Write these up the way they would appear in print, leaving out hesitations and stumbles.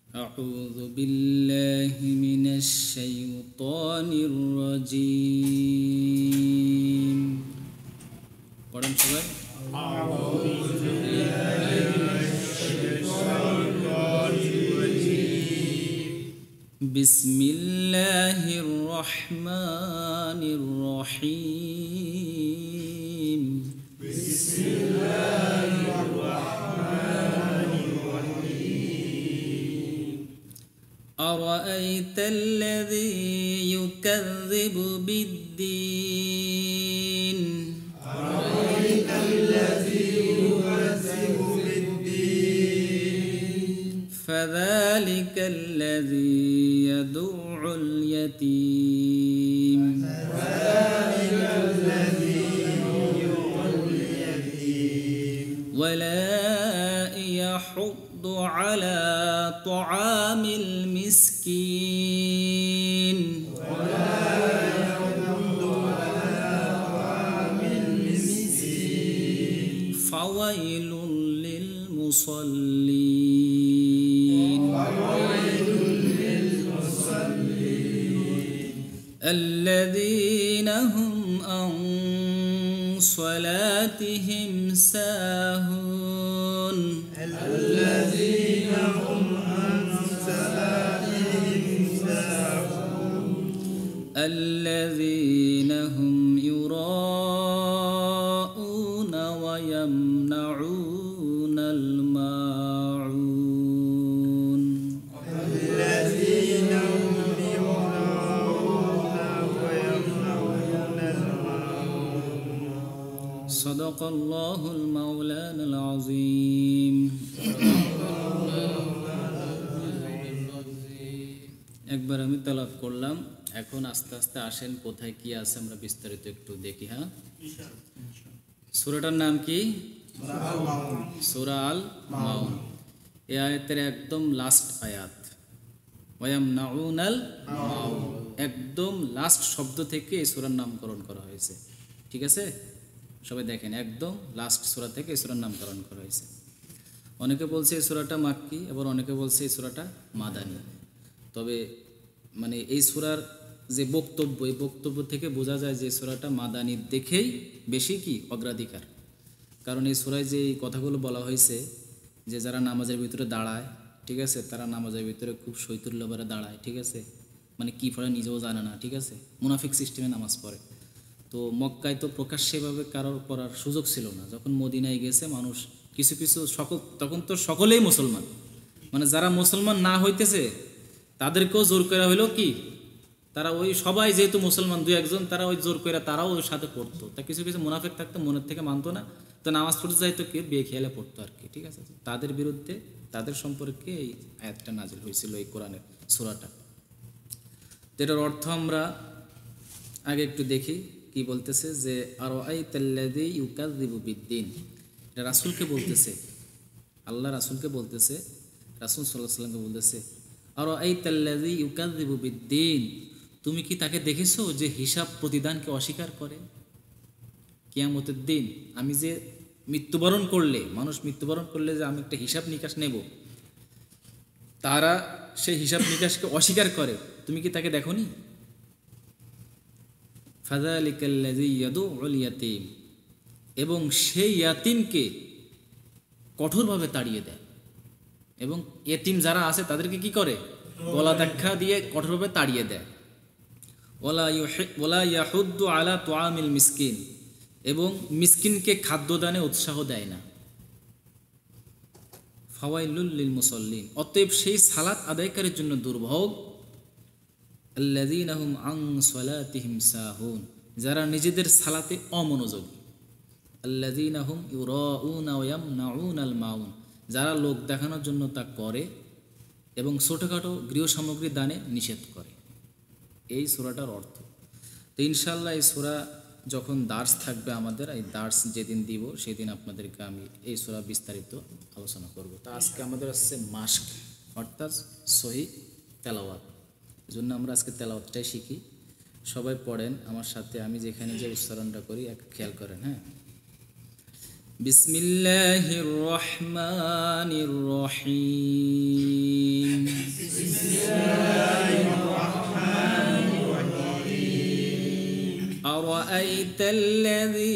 أعوذ بالله من الشيطان الرجيم. পড়েন সবাই। بسم الله الرحمن الرحيم. بسم الله الرحمن الرحيم. أرأيت الذي يكذب بالدين. أرأيت الذي يكذب بالدين. فذلك الذي يدع اليتيم. فذلك الذي يدع اليتيم. ولا يحض على طعام المسكين. ولا يحض على طعام المسكين. فويل للمصلين. فويل للمصلين. الذين هم عن صلاتهم ساهون. الذين هم عن صلاتهم ساهون. الذين هم يراءون ويمنعون الماعون. الذين هم يراءون ويمنعون الماعون. صدق الله المولانا العظيم. একবার আমি তেলাওয়াত করলাম, এখন আস্তে আস্তে আসেন কোথায় কি আছে আমরা বিস্তারিত একটু দেখি। হ্যাঁ, সূরাটার নাম কি? সূরা আল মাউন। এই আয়াতের একদম লাস্ট আয়াত, ওয়ায়ামনাউনাল মাউন, একদম লাস্ট শব্দ থেকে এই সূরার নামকরণ করা হয়েছে। ঠিক আছে, সবাই দেখেন, একদম লাস্ট সূরা থেকে এই সূরার নামকরণ করা হয়েছে। অনেকে বলছে এই সূরাটা মাক্কি, আবার অনেকে বলছে এই সূরাটা মাদানী। তবে মানে এই সূরার যে বক্তব্য, এই বক্তব্য থেকে বোঝা যায় যে সূরাটা মাদানী দেখেই বেশি কি অগ্রাধিকার। কারণ এই সূরায় যে এই কথাগুলো বলা হয়েছে যে যারা নামাজের ভিতরে দাঁড়ায়, ঠিক আছে, তারা নামাজের ভিতরে খুব শৈতুল্যভাবে দাঁড়ায়, ঠিক আছে, মানে কি পড়ে নিজেও জানে না, ঠিক আছে, মুনাফিক সিস্টেমে নামাজ পড়ে। তো মক্কায় তো প্রকাশ্যেভাবে কারোর করার সুযোগ ছিল না। যখন মদিনায় গেছে মানুষ কিছু কিছু তখন তো সকলেই মুসলমান, মানে যারা মুসলমান না হইতেছে তাদেরকেও জোর করা হইলো কি, তারা ওই সবাই যেহেতু মুসলমান দুই একজন, তারা ওই জোর করে তারাও ওই সাথে পড়তো। তা কিছু কিছু মুনাফিক থাকতো, মনের থেকে মানতো না, তো নামাজ পড়তে যাইতো, কেউ বিয়ে খেয়ালে পড়তো আর কি। ঠিক আছে, তাদের বিরুদ্ধে, তাদের সম্পর্কে এই আয়াতটা নাজিল হয়েছিল, এই কোরআনের সূরাটা। তো এটার অর্থ আমরা আগে একটু দেখি কি বলতেছে, যে আরাআইতাল্লাযী ইউকাযযিবু বিদ্দীন। এটা রাসূলকে বলতেছে, আল্লাহ রাসূলকে বলতেছে, রাসূল সাল্লাল্লাহু আলাইহি ওয়াসাল্লামকে বলতেছে, আরাআইতাল্লাযী ইউকাযযিবু বিদ্দীন, তুমি কি তাকে দেখেছো যে হিসাব প্রতিদানকে অস্বীকার করে? কিয়ামতের দিন আমি যে মৃত্যুবরণ করলে, মানুষ মৃত্যুবরণ করলে যে আমি একটা হিসাব নিকাশ নেব, তারা সেই হিসাব নিকাশকে অস্বীকার করে, তুমি কি তাকে দেখোনি? ফাযালিকাল্লাযী ইয়াদুউল ইয়াতীম, এবং সেই ইয়াতীমকে কঠোরভাবে তাড়িয়ে দেয়, এবং এতিম যারা আছে তাদেরকে কি করে, গলা ধাক্কা দিয়ে কঠোরভাবে তাড়িয়ে দেয়। ওয়ালা ইয়াহুদ্দু আলা তুআমিল মিসকিন, এবং মিসকিনকে খাদ্যদানে উৎসাহ দেয় না। ফাওয়াইলুল লিল মুসাল্লিন, অতএব সেই সালাত আদায়কারীর জন্য দুর্ভোগ। আল্লাযীনা হুম আন সালাতিহিম সাহুন, যারা নিজেদের সালাতে অমনোযোগী। আল্লাযীনা হুম ইউরাউনা ওয়া ইয়ামনাউনাল মাউন, যারা লোক দেখানোর জন্য তা করে এবং ছোটোখাটো গৃহ সামগ্রী দানে নিষেধ করে। এই সূরাটার অর্থ। তো ইনশাআল্লাহ এই সূরা যখন দার্স থাকবে আমাদের, এই দার্স যেদিন দিব সেদিন আপনাদেরকে আমি এই সূরা বিস্তারিত আলোচনা করব। তা আজকে আমাদের আসছে মাস্ক, অর্থাৎ সহি তেলাওয়াত। এই জন্য আমরা আজকে তেলাওয়াতটাই শিখি। সবাই পড়েন আমার সাথে, আমি যেখানে যে উচ্চারণটা করি খেয়াল করেন। হ্যাঁ, বিসমিল্লাহির রহমানির রহিম। আরাআইতাল্লাযী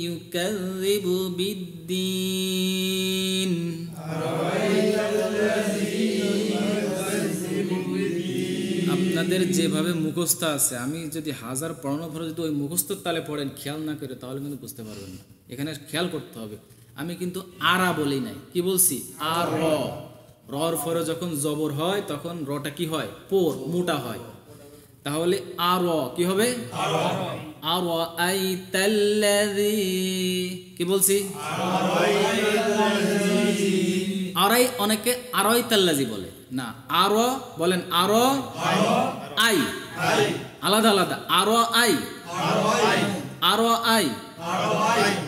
ইউকাযযিবু বিদ্দীন। আপনাদের যেভাবে মুখস্থ আছে, আমি যদি হাজার পড়ানো পরে যদি ওই মুখস্থর তালে পড়েন খেয়াল না করে, তাহলে কিন্তু বুঝতে পারবেন না। এখানে খেয়াল করতে হবে। আমি কিন্তু আরা বলি নাই, কি বলছি? আর র। রর পরে যখন জবর হয় তখন রটা কি হয়? পোর, মোটা হয়। তাহলে আর কি হবে? আর আইতাল্লাযী, কি বলছি? আরাই, অনেকে আরাইতাল্লাযী বলে না, আর বলেন। আর আই, আলাদা আলাদা। আর আই, আর আই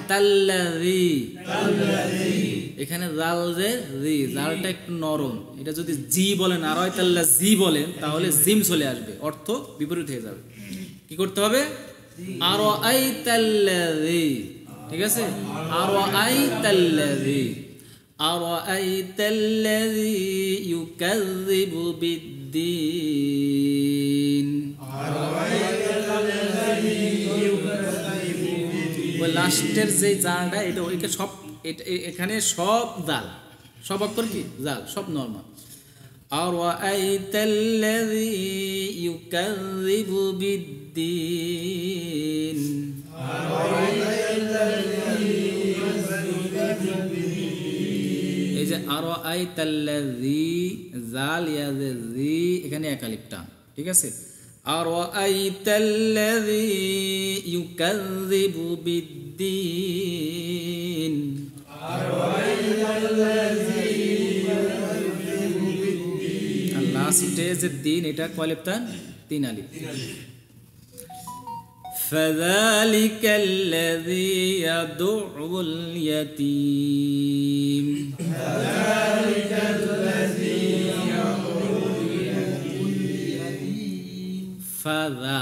তাল্লাযী। এখানে জাল যে জি, জালটা একটু নরম। এটা যদি জি বলেন, আর তাল্লা জি বলেন, তাহলে জিম চলে আসবে, অর্থ বিপরীত হয়ে যাবে। কি করতে হবে? আর আই তাল্লাযী, ঠিক আছে? আর আই তাল্লাযী, আর আই তাল্লাযী ইউকাযযিবু বিদ্দীন। ওই লাস্টের যে জালটা, এটা ওইকে সব, এখানে সব জাল, সব অক্ষর কি জাল, সব নরমাল। আর আইতাল্লাযী ইউকাযযিবু বিদ্দীন। এই যে আর আইতাল্লাযী, জাল ইয়া জি, এখানে এক আলিফ টান, ঠিক আছে? আর আইতাল্লাযী ইউকাযযিবু বিদ্দীন। লাস্টে যে দিন, এটা কয় আলিফ টান? 3 আলিফ। فذلك الذي يدعو اليتيم، فذلك الذي يدعو اليتيم। فذا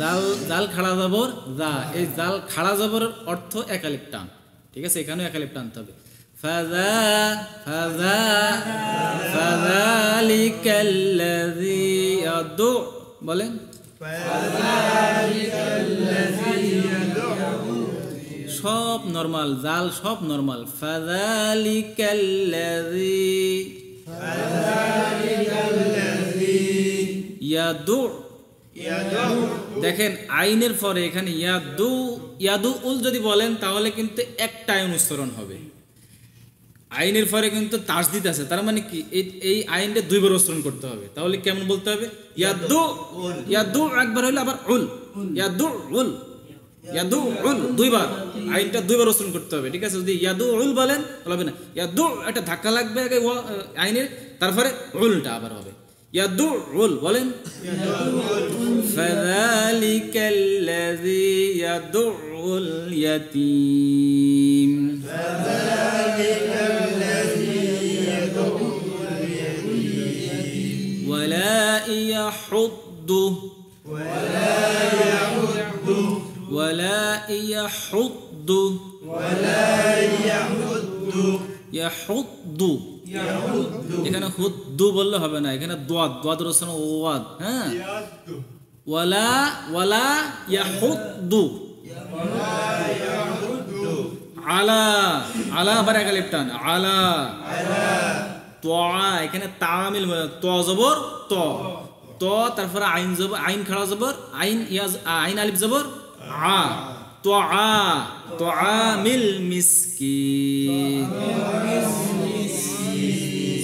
জাল, জাল খাড়া জবর যা। এই জাল খাড়া জবরের অর্থ এক আলিফ টান, ঠিক আছে? এখানেও এক আলিফ টানতে হবে। ফাযা, ফাযা, ফাযালিকাল্লাযী ইয়াদু, বলেন। সব নরমাল, জাল সব নরমাল। ফাযালিকাল্লাযী ইয়াদু। দেখেন আইনের পরে এখানে ইয়াদু, ইয়াদু উল যদি বলেন তাহলে কিন্তু একটা আইন উচ্চারণ হবে। আইনের পরে কিন্তু তাসদিদ আছে, তার মানে কি এই আইনটা দুইবার উচ্চারণ করতে হবে। তাহলে কেমন বলতে হবে? ইয়াদু, ইয়াদু একবার হইলে আবার উল, ইয়াদু উল, ইয়াদু উল দুইবার, আইনটা দুইবার উচ্চারণ করতে হবে, ঠিক আছে? যদি ইয়াদু উল বলেন তাহলে হবে না। ইয়াদু একটা ধাক্কা লাগবে আগে আইনের, তারপরে উলটা আবার হবে। ইয়াদু উল বলেন। ফাযালিকাল্লাযী ইয়াদুল ইয়াতীম, ওয়ালা ইয়াহুদ্দু, ওয়ালা ইয়াহুদ্দু, ওয়ালা ইয়াহুদ্দু, ওয়ালা ইয়াহুদ্দু, ইয়াহুদ্দু। এখানে হুদ্দু বললে হবে না, এখানে দাদ, দাদের উচ্চারণ ওয়াদ। হ্যাঁ, ওয়ালা, ওয়ালা ইয়াহুদ্দু, আলা, আলা আবার এক আলিফ টান, আলা। তোয়া, এখানে তামিল, ত জবর ত, ত তারপরে আইন জবর, আইন খাড়া জবর, আইন ইয়াজ, আইন আলিফ জবর আ, তোয়া, তোয়ামিল মিসকিন,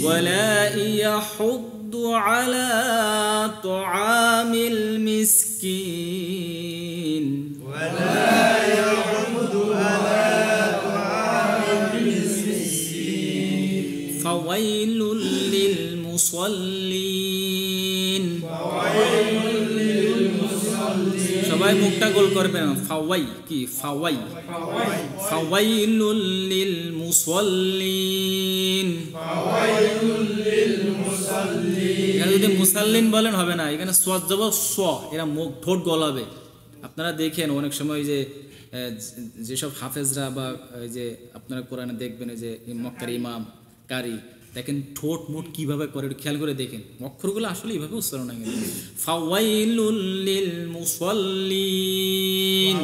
ওয়ালা ইয়াহুদ্দু আলা তোয়ামিল মিসকিন, ওয়ালা ইয়াহুদ্দু আলা তোয়ামিল মিসকিন, ফাওয়াইলুল লিল মুসাল্লিন, ফাওয়াইলুল লিল মুসাল্লিন। সবাই মুখটা গোল করবেন। ফাওয়াই কি? ফাওয়াই, ফাওয়াইলুল লিল মুসাল্লিন, ফাওয়াইলুল লিল মুসাল্লিন। এখানে যদি মুসাল্লিন বলেন হবে না, এখানে সোয়াদ যাব স, এরা মুখ ঠোঁট গলাবে। আপনারা দেখেন অনেক সময় যে যেসব হাফেজরা বা যে আপনারা কোরআনে দেখবেন যে মক্কার ইমাম কারি, দেখেন ঠোঁট মোট কিভাবে করে একটু খেয়াল করে দেখেন, অক্ষরগুলো আসলে এইভাবে উচ্চারণ হয়। ফাওয়াইলুল লিল মুসাল্লিন,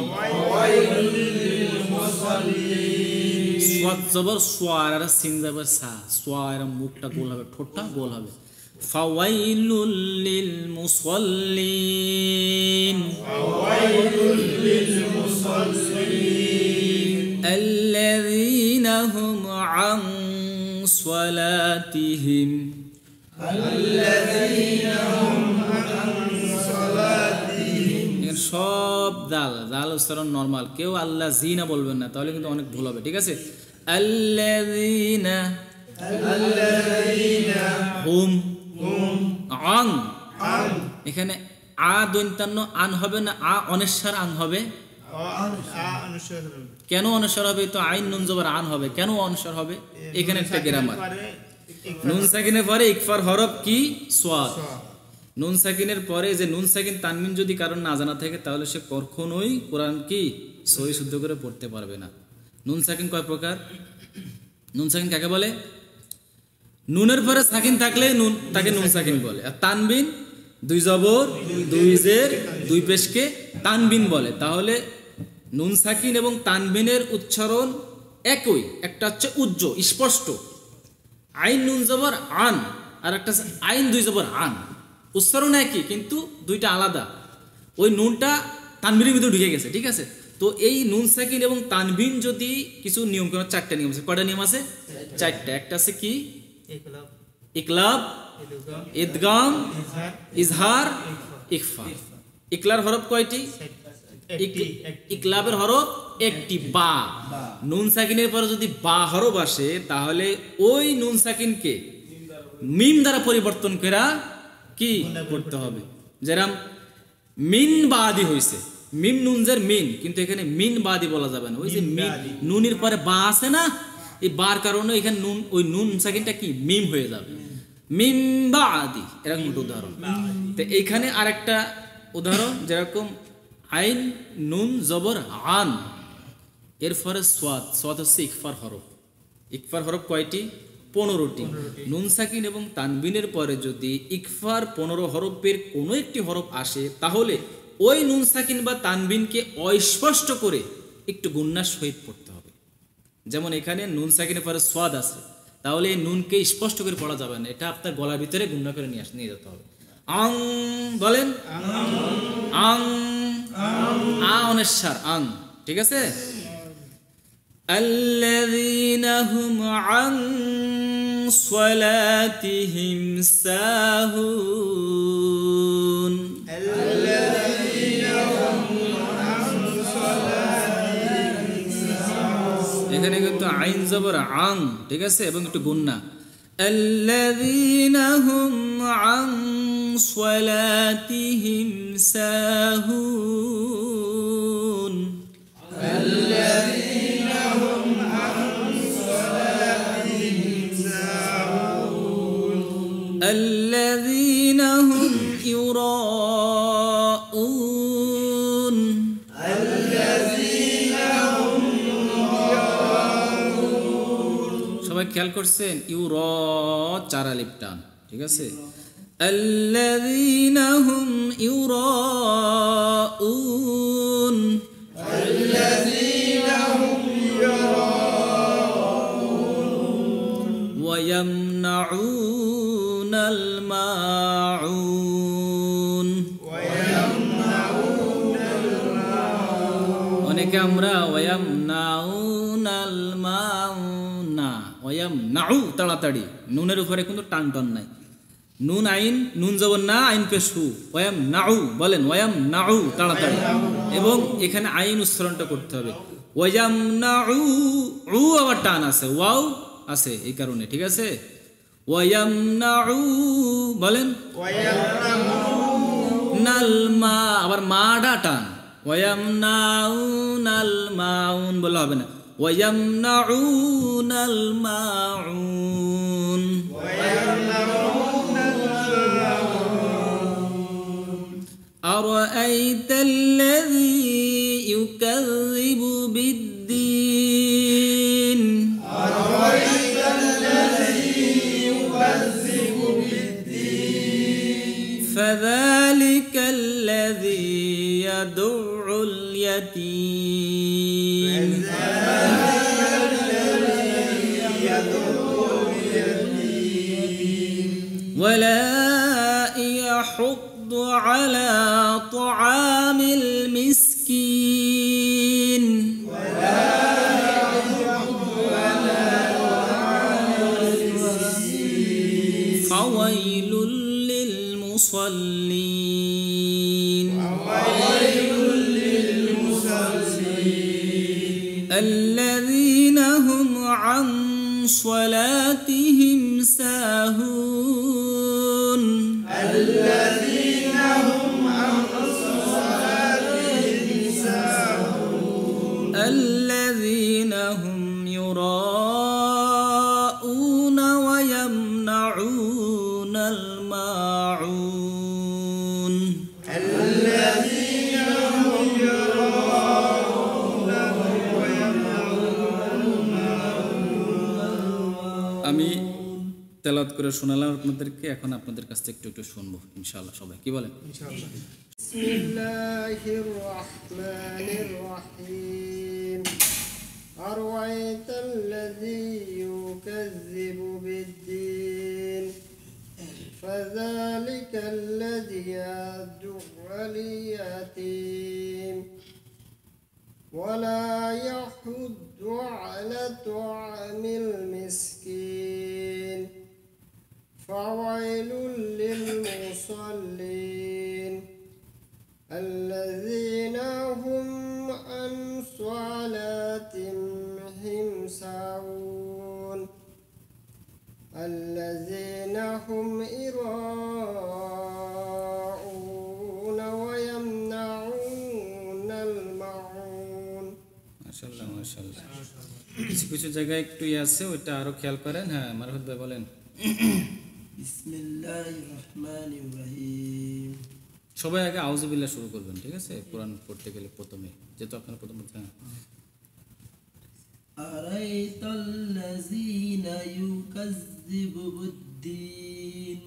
সাদ জবর সোয়া আর সিন জবর সা, সোয়া এর মুখটা গোল হবে, ঠোঁটটা গোল হবে। ফাওয়াইলুল লিল মুসাল্লিন, الذين هم عن صلاتهم এর সব দাল দাল উচ্চারণ নরমাল, কেউ আল্লাহ জিনা বলবেন না, তাহলে কিন্তু অনেক ভুল হবে। ঠিক আছে, আল্লাযীনা হুম আন, এখানে আ দন্তান্ন আন হবে না, আ অনেশ্বর আন হবে। কেন অনুসার হবে? তো আইন নুন জবর আন হবে, কেন অনুসার হবে? এখানে একটা গ্রামার। নুন সাকিনের পরে ইকফার হরফ কি? সোয়াদ। নুন সাকিনের পরে যে নুন সাকিন তানমিন যদি কারণ না জানা থাকে তাহলে সে কখনোই কোরআন কি সহি শুদ্ধ করে পড়তে পারবে না। নুন সাকিন কয় প্রকার? নুন সাকিন কাকে বলে? নুনের পরে সাকিন থাকলে নুন তাকে নুন সাকিন বলে, আর তানবিন দুই জবর দুই জের দুই পেশকে তানবিন বলে। তাহলে নুন সাকিন এবং তানবিনের উচ্চারণ একই, একটা হচ্ছে উজ্জ স্পষ্ট আইন নুন জবর আন, আর একটা আইন দুই জবর আন, উচ্চারণ একই কিন্তু দুইটা আলাদা। ওই নুনটা তানবিনের ভিতরে ঢুকে গেছে। ঠিক আছে, তো এই নুন সাকিন এবং তানবিন যদি কিছু নিয়ম, চারটা নিয়ম আছে। কয়টা নিয়ম আছে? চারটা। একটা আছে কি? ইকলাব, ইদগাম, ইজহার, ইখফা। ইকলার হরফ কয়টি? ইকলাবের হরফ একটি, বা। নুন সাকিনের পরে যদি বা হরফ আসে তাহলে ওই নুন সাকিনকে মিম দ্বারা পরিবর্তন করা কি করতে হবে। যেরকম মিন বাদি হয়েছে, মিম নুনজের মিন, কিন্তু এখানে মিন বাদি বলা যাবে না। ওই যে নুনের পরে বা আছে না, এই বার কারণে এখানে নুন, ওই নুন সাকিনটা কি মিম হয়ে যাবে, মিম বাদি, এরকম একটা উদাহরণ। তো এইখানে আরেকটা উদাহরণ, যেরকম আইন নুন জবর আন, এর পরে সোয়াদ, সোয়াদ হচ্ছে ইকফার হরফ। ইকফার হরফ কয়টি? 15টি। নুন সাকিন এবং তানবিনের পরে যদি ইকফার 15 হরফের কোনো একটি হরফ আসে তাহলে ওই নুন সাকিন বা তানবিনকে অস্পষ্ট করে একটু গুন্নার সহিত পড়তে হবে। যেমন এখানে নুন সাকিনের পরে সোয়াদ আছে, তাহলে এই নুনকে স্পষ্ট করে পড়া যাবে না, এটা আপনার গলার ভিতরে গুন্না করে নিয়ে যেতে হবে। আং বলেন, আং, আ অনেশ্বর আং। ঠিক আছে, আল্লাযীনা হুম আন সালাতিহিম সাহুন, এখানে কিন্তু আইন জবর আং। ঠিক আছে, এবং একটু গুন্না। আল্লাযীনা হুম আন সালাতিহিম সাহুন, আল্লাযীনা হুম আন সালাতিহিম সাহুন, আল্লাযীনা হুম ইউরাউন, আল্লাযীনা হুম ইউরাউন। সবাই খেয়াল করছেন? ইউর চার আলিফ টান। ঠিক আছে, আল্লাযীনা হুম ইউরাউন, আল্লাযীনা হুম ইউরাউন, ওয়া ইয়ামনাউনাল মাউন, ওয়া ইয়ামনাউনাল মাউন। অনেকে আমরা ওয়া ইয়ামনাউনাল মাউনা, ওয়া ইয়ামনাউ তাড়াতাড়ি, নুনের উপরে কিন্তু টান টান নাই। নুন আইন, নুন জবর না, আইন পেশু, ওয়াম নাউ বলেন, ওয়াম নাউ তাড়াতাড়ি। এবং এখানে আইন উচ্চারণটা করতে হবে, ওয়াম নাউ, উ আবার টান আছে, ওয়াও আছে এই কারণে। ঠিক আছে, ওয়াম নাউ বলেন, নাল মা, আবার মাডা টান, ওয়াম নাউ নাল মাউন বলা হবে না, ওয়াম নাউ নাল মাউন, أرأيت الذي يكذب بالدين, أرأيت الذي فذلك الذي يدع اليتيم ولا يحض على طعام المسكين فويل للمصلين الذين هم عن صلاتهم ساهون الذين هم يراءون ويمنعون الماعون আমি তেলাওয়াত করে শোনালাম আপনাদেরকে, এখন আপনাদের কাছ থেকে একটু একটু শুনবো ইনশাআল্লাহ। সবাই কি বলেন? بسم الله الرحمن الرحيم أرأيت الذي يكذب بالدين فذلك الذي يدعو اليتيم ولا يحض على طعام المسكين فويل للمصلين الذين هم عن صلاتهم ساهون الذين هم يراءون ويمنعون الماعون মাশাআল্লাহ মাশাআল্লাহ। কিছু কিছু জায়গায় একটু আছে, ওইটা আরো খেয়াল করেন। হ্যাঁ মারহুদ ভাই বলেন। বিসমিল্লাহির রহমানির রহিম সবাই আগে আউযুবিল্লাহ শুরু করবেন, ঠিক আছে? কোরআন পড়তে গেলে প্রথমে, যেহেতু আপনারা প্রথম বলছেন। আরাইতাল্লাযীনা ইউকাযযিবু বিদ্দীন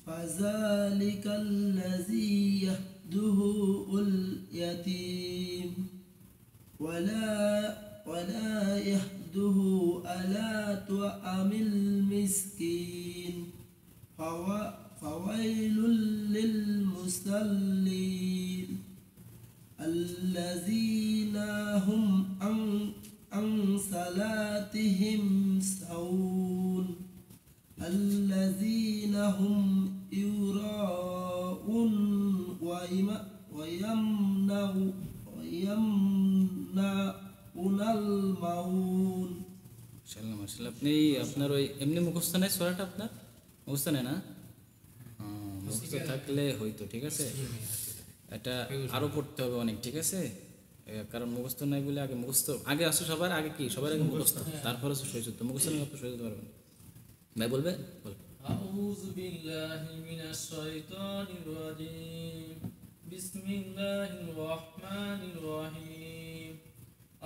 ফাযালিকাল্লাযী ইয়াহদুহুল ইয়াতীম ولا يحده على طعام المسكين فويل للمصلين الذين هم عن صلاتهم ساهون الذين هم يراءون ويمنعون الماعون মাশাআল্লাহ মাশাআল্লাহ। আপনি আপনার ওই এমনি মুখস্থ নাই সূরাটা? আপনার মুখস্থ নেই না? হ্যাঁ, মুখস্থ থাকলে হয়তো, ঠিক আছে? এটা আরো পড়তে হবে অনেক, ঠিক আছে? কারণ মুখস্থ নাই বলে আগে মুখস্থ আগে আসে সবার আগে, কি সবার আগে মুখস্থ, তারপর আছে সহিষ্ণুতা। মুখস্থ নেই আপনি সহিষ্ণুতা পারবেন। ভাই বলবে? বল। আউযু বিল্লাহি মিনাশ শাইতানির রাজীম বিসমিল্লাহির রহমানির রহিম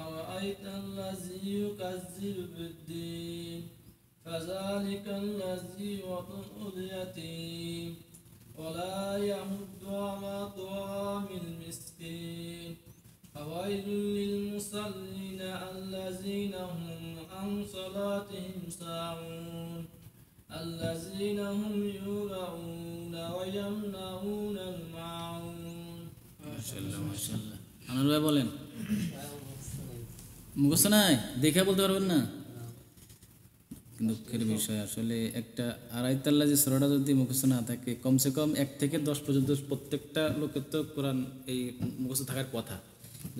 আরাআইতাল্লাযী ইউকাযযিবু বিদ্দীন ফাযালিকাল্লাযী ইয়াদউল ইয়াতীম ওয়ালা ইয়াহুদ্দু আলা তুআমিল মিসকিন ফাওয়াইলুল লিল মুসাল্লিন আল্লাযীনা হুম আন সালাতিহিম সাহুন الذين هم يراءون ويمنعون الماعون মাশাআল্লাহ মাশাআল্লাহ। আনোয়ার ভাই বলেন। মুখস্থ নাই দেখে বলতে পারবেন না? দুঃখের বিষয় আসলে। একটা আরাইতাল্লাহ যে সূরাটা যদি মুখস্থ না থাকে, কমসে কম 1 থেকে 10 পর্যন্ত প্রত্যেকটা লোকের তো কোরআন এই মুখস্থ থাকার কথা।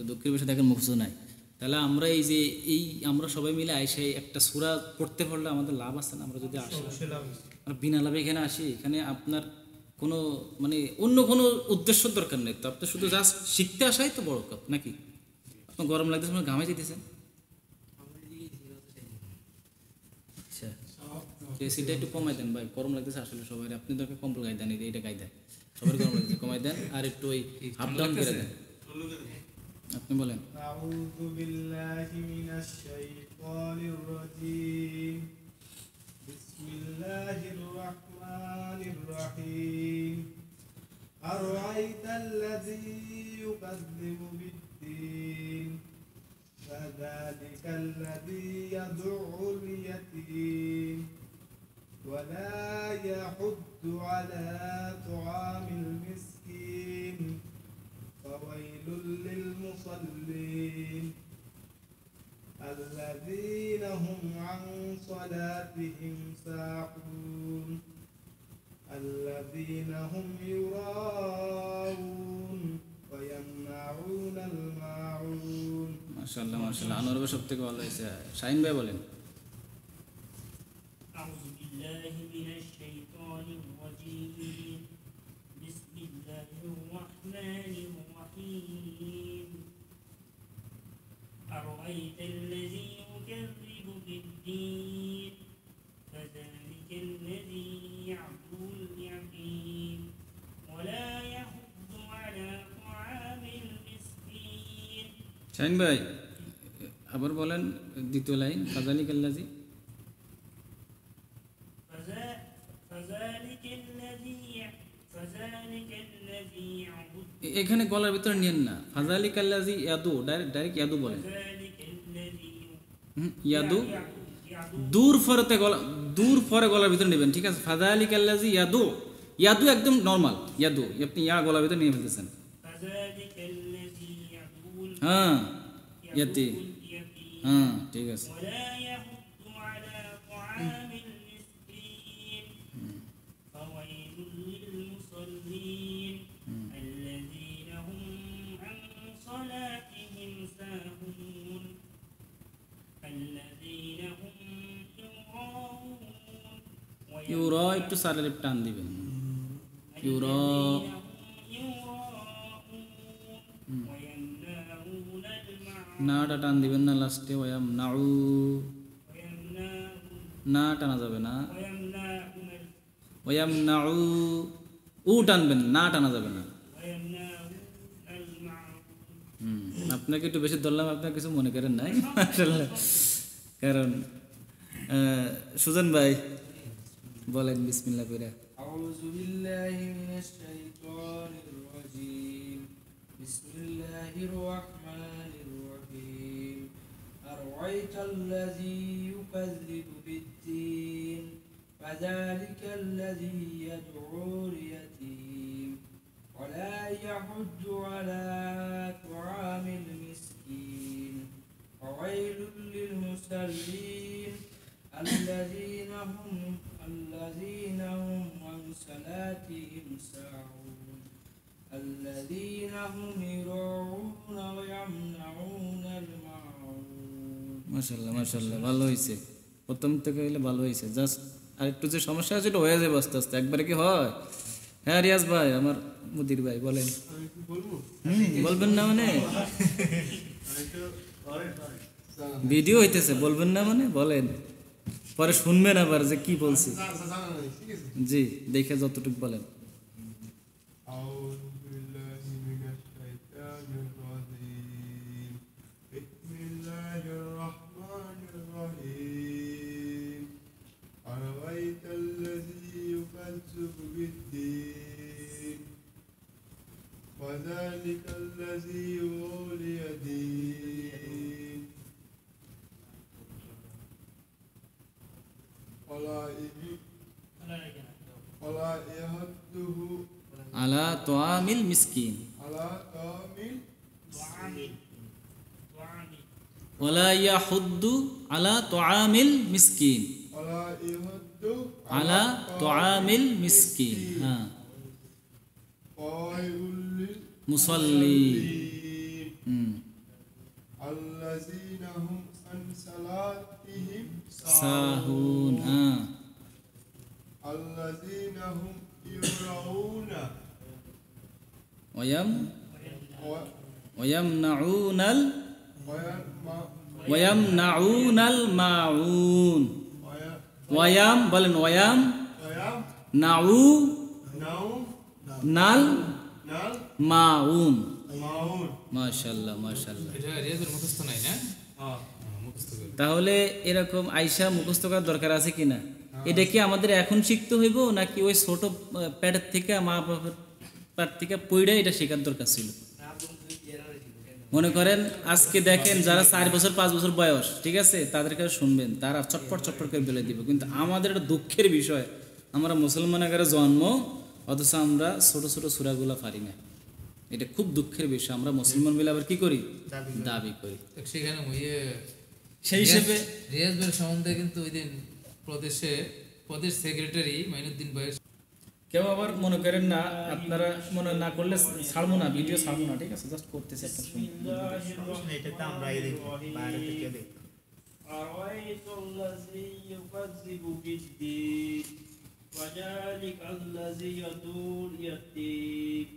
দুঃখের বিষয় দেখেন মুখস্থ নাই। তাহলে আমরা আমরা সবাই মিলে আইসে একটা সূরা পড়তে পারলে আমাদের লাভ আছে না? আমরা যদি আসি, আমরা বিনা লাভে এখানে আসি, এখানে আপনার কোনো মানে অন্য কোনো উদ্দেশ্য দরকার নেই তো, আপনি শুধু জাস্ট শিখতে আসাই তো বড় কাপ নাকি? আপনার গরম লাগতেছে, আপনার ঘামে যেতেছেন। আচ্ছা, এসিটা একটু কমাই দেন ভাই, গরম লাগতেছে আসলে সবাই। আপনি তো কম্বল গায়ে দেন, এইটা গায়ে দেন, সবার গরম লাগতেছে, কমাই দেন আর একটু ওই আপ ডাউন করে দেন। আপনি বলেন। আউযু বিল্লাহি মিনাশ শাইতানির রাজীম বিসমিল্লাহির রহমানির রহিম أرأيت الذي يكذب بالدين فذلك الذي يدع اليتيم ولا يحض على طعام المسكين فويل للمصلين الذين هم عن صلاتهم ساهون الذين هم يراءون ويمنعون الماعون মাশাআল্লাহ মাশাআল্লাহ আনোয়ার সবথেকে ভালো হয়েছে শাহিন ভাই বলেন أعوذ بالله من الشيطان الرجيم بسم الله الرحمن الرحيم أرأيت الذي يكذب بالدين فذلك الذي يعبد اليتيم ولا يحض على طعام المسكين শাহিন ভাই আবার বলেন দ্বিতীয় লাইন ফাযালিকাল্লাযী এখানে গলার ভিতরে নিয়েন না ফাযালিকাল্লাযী ইয়াদু ডাইরেক্ট ইয়াদু বলেন ইয়াদু দূর ফরে গলার ভিতরে নেবেন ঠিক আছে ফাযালিকাল্লাযী ইয়াদু ইয়াদু একদম নরমাল ইয়াদু আপনি ইয়া গলার ভিতরে নিয়ে ফেলতেছেন হ্যাঁ ইয়াতি হ্যাঁ ঠিক আছে ইউরা একটু সারের টান দিবেন ইউরা নাটা টান দিবেন না লাস্টে ওয়াম নাউ না টানা যাবে না ওয়াম নাউ উ টানবেন না টানা যাবে না আপনাকে একটু বেশি ধরলাম আপনার কিছু মনে করেন নাই মাশাআল্লাহ কারণ সুজন ভাই বলেন বিসমিল্লাহ করে أعوذ بالله من الشيطان الرجيم بسم الله الرحمن الرحيم أرأيت الذي يكذب بالدين فذلك الذي يدعو اليتيم ولا يحض على طعام المسكين فويل للمصلين الذين هم عن صلاتهم ساهون الذين هم يراءون ويمنعون الماعون মাশাআল্লাহ মাশাআল্লাহ ভালো হয়েছে প্রথম থেকে হইলে ভালো হয়েছে জাস্ট আর একটু যে সমস্যা আছে এটা হয়ে যাবে আস্তে আস্তে একবারে কি হয় হ্যাঁ রিয়াজ ভাই আমার মুদির ভাই বলেন বলবেন না মানে ভিডিও হইতেছে বলবেন না মানে বলেন পরে শুনবেন আবার যে কি বলছি জি দেখে যতটুকু বলেন أعوذ بالله من الشيطان الرجيم بسم الله الرحمن الرحيم أرأيت الذي يكذب بالدين وذلك الذي يولي اليتيم ولا يحضه আলা তোয়ামিল মিসকিন على طعام ওয়ালা ইয়াহুদ্দু আলা তোয়ামিল মিসকিন ولا يحض আলা তোয়ামিল মিসকিন হ্যাঁ فويل মুসাল্লি للمصلين الذين هم عن صلاتهم সাহুন হ্যাঁ الذين هم يراءون ওয়ায়ামনাউনাল ويمنعون ওয়ায়ামনাউনাল মাউন ওয়ায়াম বলেন ওয়ায়াম নাউ নাল মাউন মাশাআল্লাহ মাশাআল্লাহ এটা রিয়াজের মুখস্থ নাই না তাহলে এরকম আয়শা মুখস্থ করার দরকার আছে কিনা এটা কি আমাদের এখন শিখতে হইব নাকি ওই ছোট প্যাডের থেকে মা বাবার পার থেকে পড়ে এটা শেখার দরকার ছিল। মনে করেন আজকে দেখেন যারা 4 বছর 5 বছর বয়স, ঠিক আছে, তাদের কাছে শুনবেন, তারা চটপট চটপট করে বলে দিব। কিন্তু আমাদের একটা দুঃখের বিষয়, আমরা মুসলমানের জন্ম, অথচ আমরা ছোট ছোট সূরাগুলো পারি না। এটা খুব দুঃখের বিষয়। আমরা মুসলমান বলে আবার কি করি, দাবি করি। সেখানে সেই হিসেবে রিয়াজ ভাইয়ের সম্বন্ধে কিন্তু ওই দিন প্রদেশ সেক্রেটারি মাইনুদ্দিন ভাইয়ের কেউ আবার মনে করেন না, আপনারা মনে না করলে ছাড়বো না, ভিডিও ছাড়বো না, ঠিক আছে, জাস্ট করতেছি একটা শুনুন। এটাতে আমরা এই বাইরে থেকে দেখি। أرأيت الذي يكذب بالدين وذلك الذي يدعو اليتيم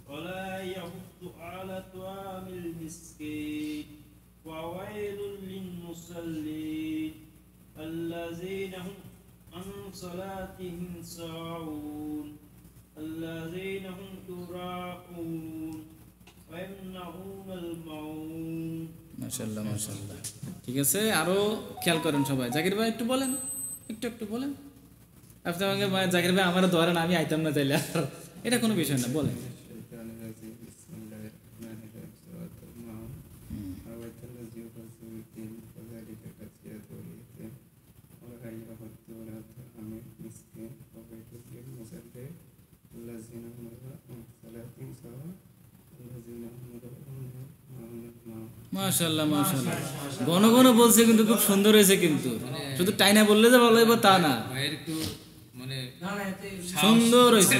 ولا يحض على طعام المسكين وويل للمصلين الذين هم عن صلاتهم ساهون الذين هم يراءون ويمنعون الماعون। মাশাআল্লাহ মাশাআল্লাহ, ঠিক আছে। আরো খেয়াল করেন সবাই। জাকির ভাই একটু বলেন, একটু বলেন। আপনি আমাকে জাকির ভাই আমার ধরেন, আমি আইতাম না তাইলে, এটা কোনো বিষয় না, বলেন। মাশাআল্লাহ মাশাআল্লাহ, ঘন ঘন বলছে কিন্তু খুব সুন্দর হয়েছে, কিন্তু শুধু টাইনা বললে যে ভালো হইব তা না, ভাইয়ের একটু মানে সুন্দর হয়েছে,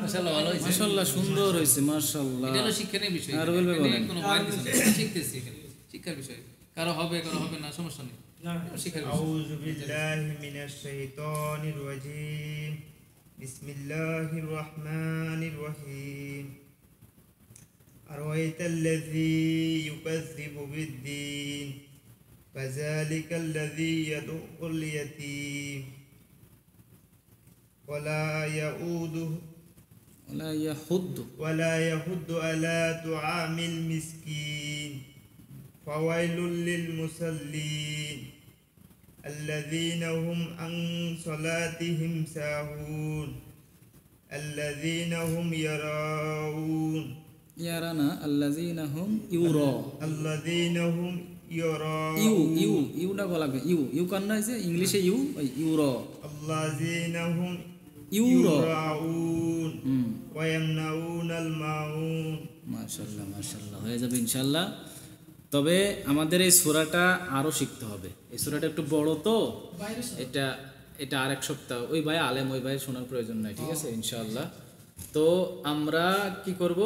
মাশাআল্লাহ ভালো হয়েছে, মাশাআল্লাহ সুন্দর হয়েছে, মাশাআল্লাহ। এটা হলো শিক্ষণীয় বিষয়, আর বলবে বলেন, কোনো ভয়ের কিছু নেই, শিখতেছি এখানে, শিক্ষার বিষয়। কারো হবে না, সমস্যা নেই, শিক্ষার বিষয়। أعوذ بالله من الشيطان الرجيم بسم الله الرحمن الرحيم أرأيت الذي يكذب بالدين فذلك الذي يدعو اليتيم ولا يحض على طعام المسكين فويل للمصلين الذين هم عن صلاتهم ساهون الذين هم يراءون ইয়ারানা আল্লাযীনা হুম ইউরা, الذين هم يراءون ইউ না বলা, ইউ কান্না আছে ইংলিশে, ইউরা, الذين هم ইউরা। يراءون ويمنعون الماعون। মাশাআল্লাহ মাশাআল্লাহ, হয়ে যাবে ইনশাআল্লাহ। তবে আমাদের এই সূরাটা আরো শিখতে হবে। এই সূরাটা একটু বড় তো, এটা আরেক সপ্তাহ, ওই ভাই আলেম, ওই ভাই শোনার প্রয়োজন নাই, ঠিক আছে ইনশাআল্লাহ। তো আমরা কি করব,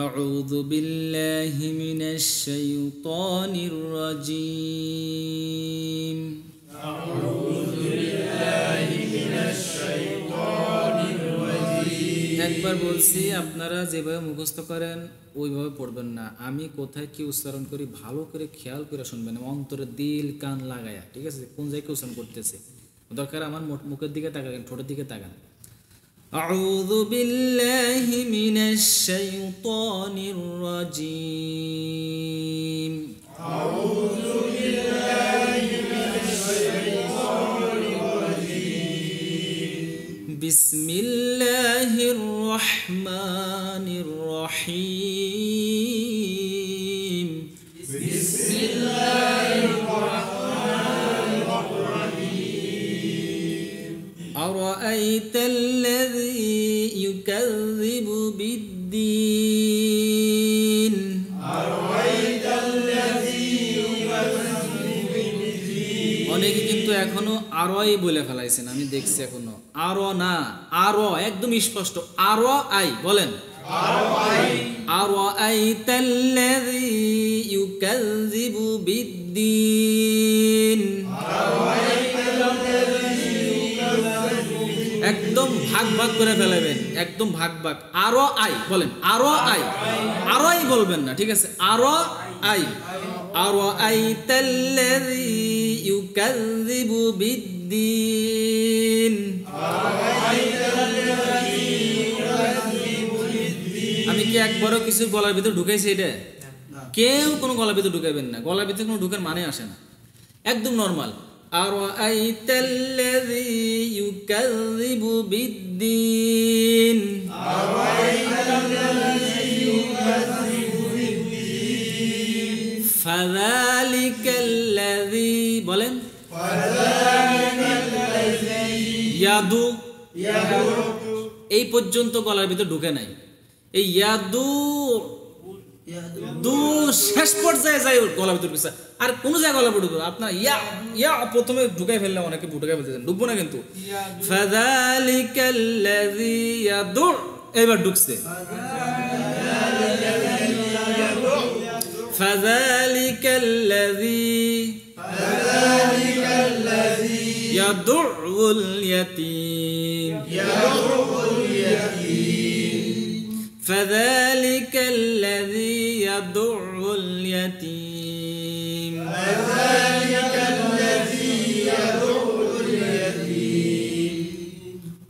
আউযু বিল্লাহি মিনাশ শাইতানির রাজীম, একবার বলছি, আপনারা যেভাবে মুখস্থ করেন ওইভাবে পড়বেন না। আমি কোথায় কি উচ্চারণ করি ভালো করে খেয়াল করে শুনবেন, অন্তরে দিল কান লাগায়া, ঠিক আছে, কোন জায়গায় উচ্চারণ করতেছে। দরকার আমার মুখের দিকে তাকান, ঠোঁটের দিকে তাকান। আউযু বিল্লাহি মিনাশ শাইতানির রাজীম, আউযু বিল্লাহি মিনাশ শাইতানির রাজীম, বিসমিল্লাহির রহমানির রহিম, বিসমিল্লাহির রহমানির রহিম, আরাআইতাল্লাযী ইউকাযযিবু বিদ্দীন, অনেকে কিন্তু এখনো আরই বলে ফেলাইছেন, আমি দেখছি এখনো আরো না, আরো একদম স্পষ্ট, আরো আই বলেন, আরাআইতাল্লাযী ইউকাযযিবু বিদ্দীন, একদম ভাগ ভাগ করে ফেলাবেন, একদম ভাগ ভাগ। আরো আই বলেন, আরো আই, আরোই বলবেন না, ঠিক আছে, আরো আই, আরাআইতাল্লাযী ইউকাযযিবু বিদ্দীন। আমি কি একবারও কিছু গলার ভিতর ঢুকাইছি? এটা কেউ কোনো গলার ভিতর ঢুকাইবেন না, গলার ভিতরে কোনো ঢুকার মানে আসে না, একদম নর্মাল। আরাআইতাল্লাযী ইউকাযযিবু বিদ্দীন ফাযালিকাল্লাযী বলেন ইয়াদু এই পর্যন্ত গলার ভিতর ঢুকে নাই এই ইয়াদু দু শেষ পর্যায়ে যায় গলার ভিতর ঢুকছে আর কোন জায়গায় গলা ঢুকবে আপনার ইয়া ইয়া প্রথমে ঢুকাই ফেললে অনেকে ঢুকাই ফেলতেছেন ঢুকবো না কিন্তু ফাযালিকাল্লাযী ইয়াদু এবার ঢুকছে ফাযালিকাল্লাযী ইয়াদুল ইয়াতীম فذلك الذي يدع اليتيم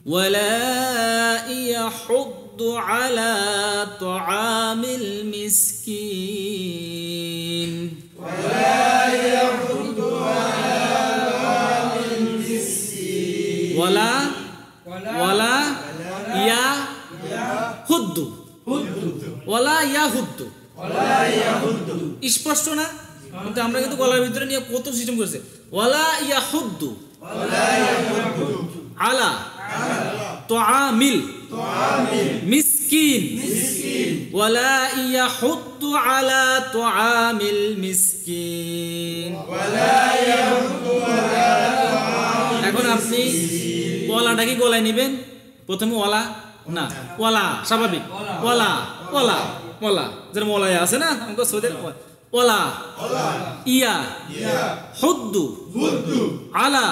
ولا يحض على طعام المسكين ولا يحض ওয়ালা ইয়াহুদ্দু স্পষ্ট না কিন্তু আমরা কিন্তু গলার ভিতরে নিয়ে কত সিস্টেম করেছে ওয়ালা ইয়াহুদ্দু আলা তুআমিল মিসকিন ওয়ালা ইয়াহুদ্দু আলা তুআমিল মিসকিন এখন আপনি ওয়ালাটা কি গলায় নেবেন প্রথমে ওয়ালা না ওয়ালা স্বাভাবিক ওয়ালা ওয়ালা ওয়ালা যেন ওয়ালায় আছে না আমাকে সৌদের ওয়ালা ইয়া হুদ্দু আলা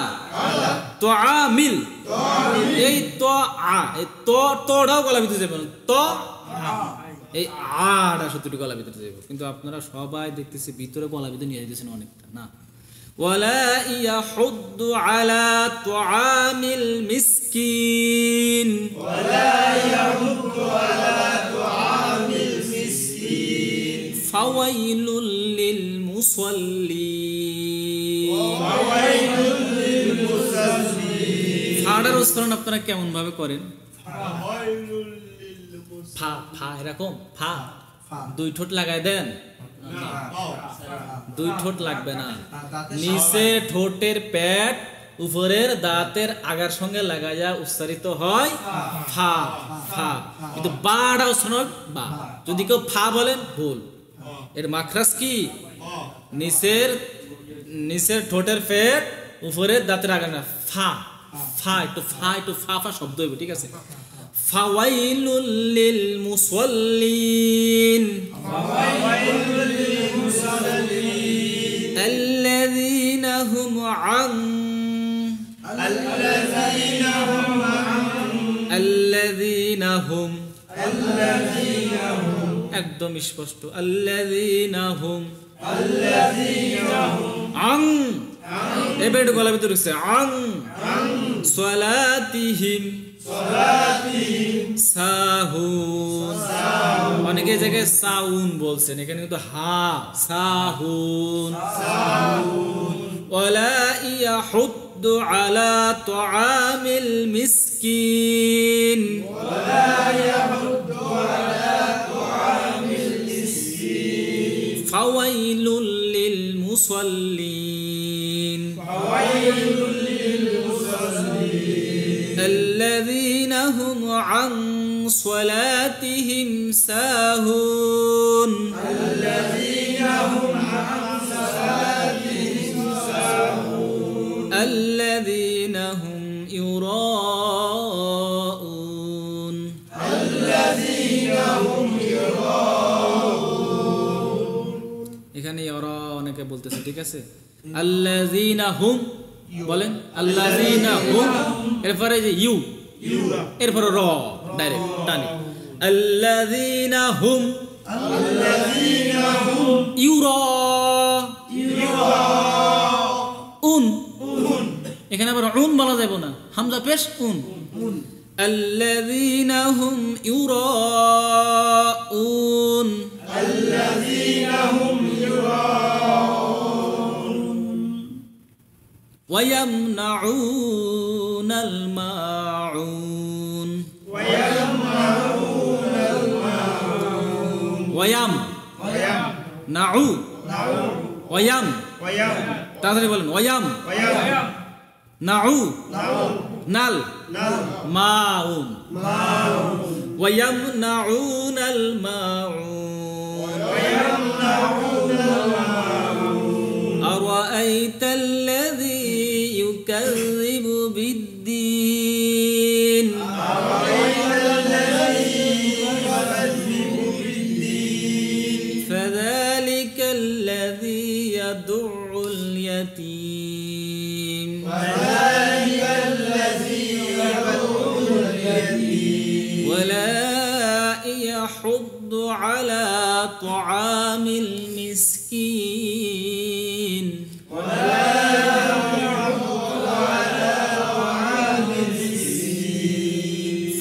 তুআমিল এই তো আ এই তোটাও গলা ভিতরে যাবে তো এই আটা সত্যি গলা ভিতরে যাবে কিন্তু আপনারা সবাই দেখতেছি ভিতরে গলা ভিতরে নিয়ে যেতেছেন অনেকটা না ولا يحض على طعام المسكين فويل للمصلين ফাড়ার উচ্চারণ আপনারা কেমন ভাবে করেন ফা ফা এরকম ফা দুই ঠোঁট লাগায় দেন দুই ঠোঁট লাগবে না নিচের ঠোঁটের পেট উপরের দাঁতের আগার সঙ্গে লাগাইয়া উচ্চারিত হয় ফা ফা কিন্তু বাটা উচ্চারণ হয় বা যদি কেউ ফা বলেন ভুল এর মাখরাজ কি নিচের ঠোঁটের পেট উপরের দাঁতের আগা না ফা ফা একটু ফা ফা শব্দ হইবে ঠিক আছে ফাওয়াইলুল লিল মুসাল্লিন الذين هم عن একদম স্পষ্ট الذين هم عن এবার গলা ভিতরে রয়েছে عن صلاتهم সাহুন অনেকে জায়গায় সাউন বলছেন এখানে কিন্তু হা সাহুন ওয়ালা ইয়াহুদ্দু আলা তুআমিল মিসকিন ফাওয়াইলুল লিল মুসাল্লিন الذين هم عن صلاتهم ساهون الذين هم يراءون এখানে ইরা অনেকে বলতেছে ঠিক আছে الذين هم বলেন আল্লাযীনা হুম এরপরে যে ইউ এরপরে র ডাইরেক্ট টানি আল্লাযীনা হুম ইউরাউন এখানে আবার উন বলা যাবে না হামজা পেশ উন আল্লাযীনা হুম ইউরাউন ওয়ায়ামনাউনাল মাউন ওয়ায়াম নাউ ওয়ায়াম তাড়াতাড়ি বলেন ওয়ায়াম নাউ নাল মাউন ওয়ায়ামনাউনাল মাউন أرأيت الذي يكذب بالدين فذلك الذي يدع اليتيم ولا يحض على طعام المسكين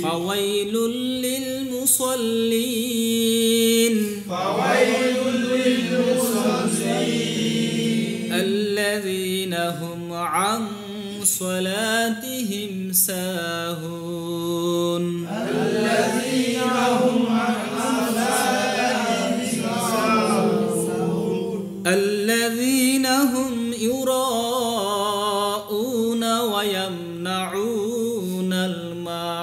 فويل للمصلين الذين هم عن صلاتهم ساهون الذين هم يراءون ويمنعون الماعون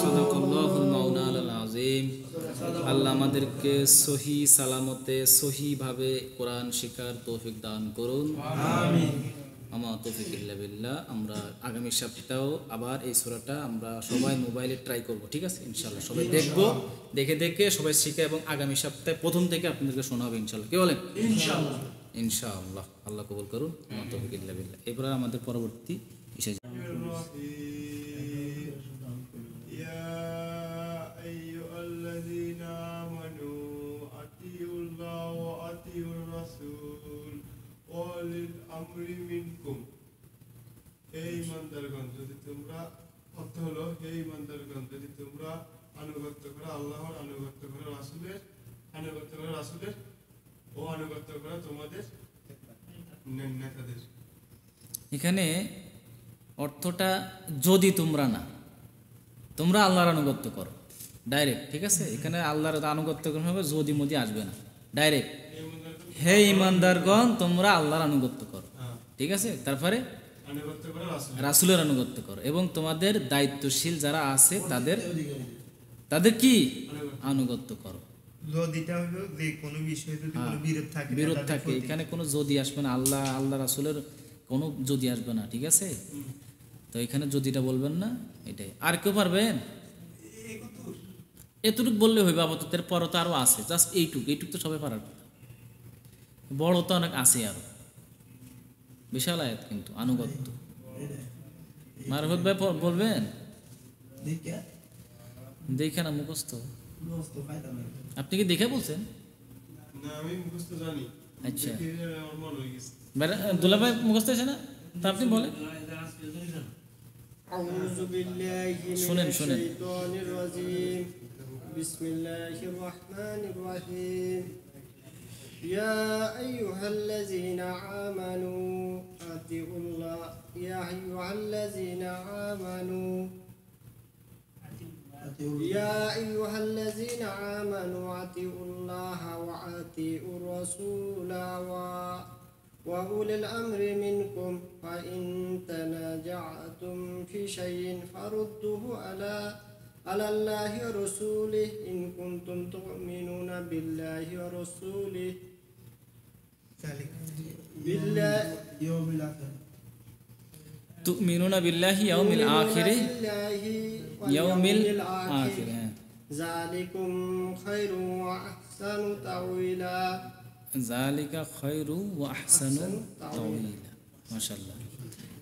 সাদাকাল্লাহুল মাওলানাল আযীম। আল্লাহ আমাদেরকে সহি সালামতে সহিভাবে কোরআন শিখার তৌফিক দান করুন, আমিন। আমা তৌফিক ইল্লা বিল্লাহ। আমরা আগামী সপ্তাহেও আবার এই সূরাটা আমরা সবাই মোবাইলে ট্রাই করব, ঠিক আছে ইনশাআল্লাহ। সবাই দেখবো, দেখে দেখে সবাই শিখে এবং আগামী সপ্তাহে প্রথম থেকে আপনাদেরকে শোনাবে ইনশাআল্লাহ। কি বলেন? ইনশাআল্লাহ ইনশাআল্লাহ। আল্লাহ কবুল করুন। আমা তৌফিক ইল্লা বিল্লাহ। এরপর আমাদের পরবর্তী বিষয় يا أيها الذين آمنوا أطيعوا الله وأطيعوا الرسول وأولي الأمر منكم। এই ইমানদারগণ, যদি তোমরা অর্থ হলো হে ইমানদারগণ, যদি তোমরা আনুগত্য করো আল্লাহর, আনুগত্য করো রাসূলের, আনুগত্য করো রাসূলের ও আনুগত্য করো তোমাদের নেতাদের। এখানে অর্থটা যদি তোমরা না, তোমরা আল্লাহর আনুগত্য করো ডাইরেক্ট, ঠিক আছে। এখানে আল্লাহর আনুগত্য করতে হবে, যদি মদি আসবে না, ডাইরেক্ট হে ইমানদারগণ তোমরা আল্লাহর আনুগত্য করো, ঠিক আছে। তারপরে আনুগত্য করো রাসূলের আনুগত্য করো এবং তোমাদের দায়িত্বশীল যারা আছে তাদের কি আনুগত্য করো। যদিটা হলো যে কোনো বিষয়ে যদি কোনো বিরোধ থাকে, এখানে কোনো যদি আসবে না, আল্লাহ রাসূলের কোনো যদি আসবে না, ঠিক আছে। তো এখানে যদিটা বলবেন না, এটাই। আর কেউ পারবেন? এতটুকু বললে হইবে আপাতত, পর তো আরো আছে, জাস্ট এইটুক তো সবাই পারার কথা। বড় তো অনেক আছে, আরো বিশাল আয়াত কিন্তু আনুগত্য। মারফত ভাই বলবেন? দেখে না মুখস্থ, আপনি কি দেখে বলছেন? না, আমি মুখস্থ জানি। আচ্ছা, আমার মনে হয়ে গেছে। দুলা ভাই মুখস্থ আছে না, তা আপনি বলেন। আউযু বিল্লাহি মিনাশ শাইতানির রাজীম। বিসমিল্লাহির রাহমানির রাহিম। ইয়া আইয়ুহাল্লাযীনা আমানু আতিউল্লাহ ইয়া আইয়ুহাল্লাযীনা আমানু يا أيها الذين آمنوا أطيعوا الله وأطيعوا الرسول وأولي الأمر منكم فإن تنازعتم في شيء فردوه على الله ورسوله إن كنتم تؤمنون بالله ورسوله তুমিনুনা বিল্লাহি ইয়াউমিল আখিরি ইয়াউমিল আখির। যালিকুম খায়রু ওয়া আহসানু তাওয়িলা। যালিকা খায়রু ওয়া আহসানু তাওয়িলা। মাশাআল্লাহ।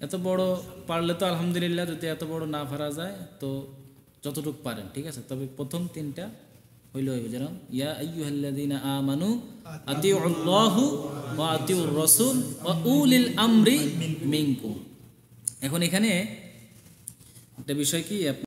এত বড় পারলে তো আলহামদুলিল্লাহ, যদি এত বড় না পারা যায় তো যতটুকু পারেন, ঠিক আছে। তবে প্রথম তিনটা হইল যেরকম ইয়া আইয়ুহাল্লাযীনা আমানু আতিউল্লাহু ওয়া আতিউর রাসূল ওয়া উলিল আমরি মিনকুম। এখন এখানে একটা বিষয় কি